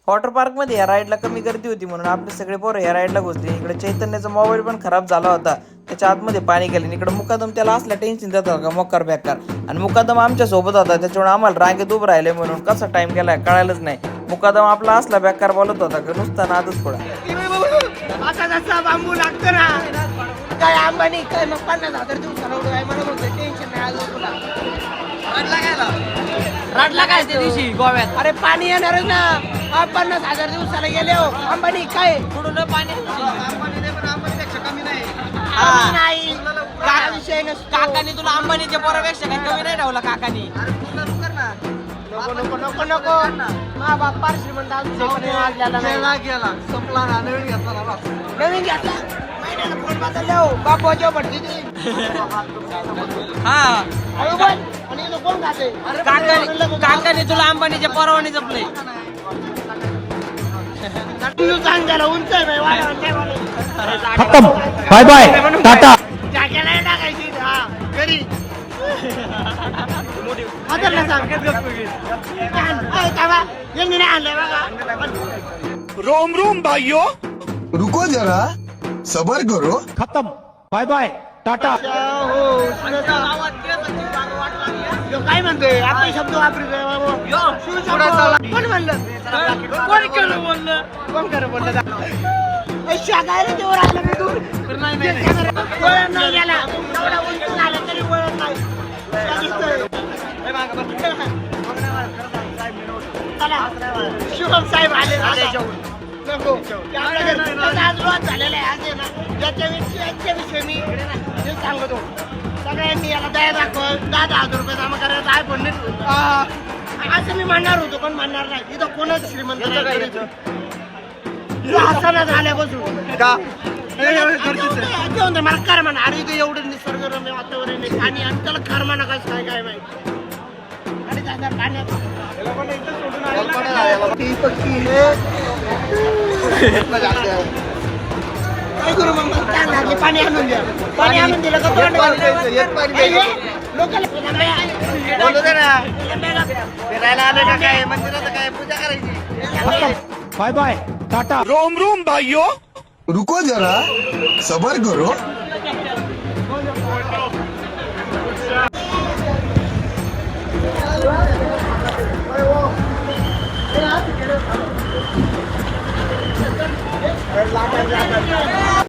Water park मध्ये या राईडला कमी गर्दी होती म्हणून आपले सगळे पोरं या राईडला घुसले. इकडे चैतन्याचा मोबाईल पण खराब झाला होता, त्याच्या आतमध्ये पाणी गेले. इकडे मुकादम त्याला असला टेन्शन देत होता मोकार बेकार, आणि मुकादम आमच्या सोबत होता त्याच्यामुळे आम्हाला रांगेत उभं राहिले म्हणून कसा टाइम गेलाय कळायलाच नाही. मुकादम आपला असला बेकार बोलत होता का नुसता नादच पडा. बांबू लागतो ना काय अंबानी काय मग 50,000 दिवसाला उडवाय मला म्हणतो टेन्शन नाही आलं तुला. रडला काय त्या दिवशी गोव्यात? अरे पाणी येणारच ना 50,000 दिवसाला गेले हो. अंबानी काय कुठून पाणी? नाही काय विषय नसतो. काकानी तुला अंबानीच्या पोरापेक्षा काही कमी नाही ठेवला काकानी. नको नको नको नको मा बाप पार श्रीमंत नवीन घेतला महिन्याला फोन बदलले हो बाप वाजव पडते हा आणि इथं कोण खाते काकानी तुला अंबानीच्या पोरावानी जपले. सांग त्याला उंच आहे बाई, वाढवा. खत्म, बाय बाय, टाटा. टाक्याला टाकायची हा घरी हाताला सांग यांनी नाही आणलंय बघा. रोम रोम भाइयों, रुको जरा सबर करो. खत्म, बाय बाय, टाटा. हो काय म्हणतोय आपले शब्द वापरतोय कोण म्हणलं कोण केलं बोललं कोण खरं बोललं शाकायला तेव्हा राहिलं मी दूर वळण नाही गेला एवढा उंच झाला तरी वळण नाही. शुभम साहेब आले नको आज रोज झालेला आहे. आज आहे ना याच्याविषयी मी हे सांगतो सगळ्यांनी याला दया दाखव 10,000 रुपये जमा करायचा आहे पण असं मी म्हणणार होतो पण म्हणणार नाही. इथं कोणच श्रीमंत हसना झाल्यापासून मला कर म्हणा. अरे इथं एवढं निसर्गरम्य वातावरण आहे आणि त्याला खर म्हणा कसं काय काय माहिती. पाणी आणून द्या. पाणी आणून दिलं का फिरायला आले का काय मंदिरात काय पूजा करायची. Bye bye, tata. रोम रोम भाइयों. रुको जरा सबर करो. लाटा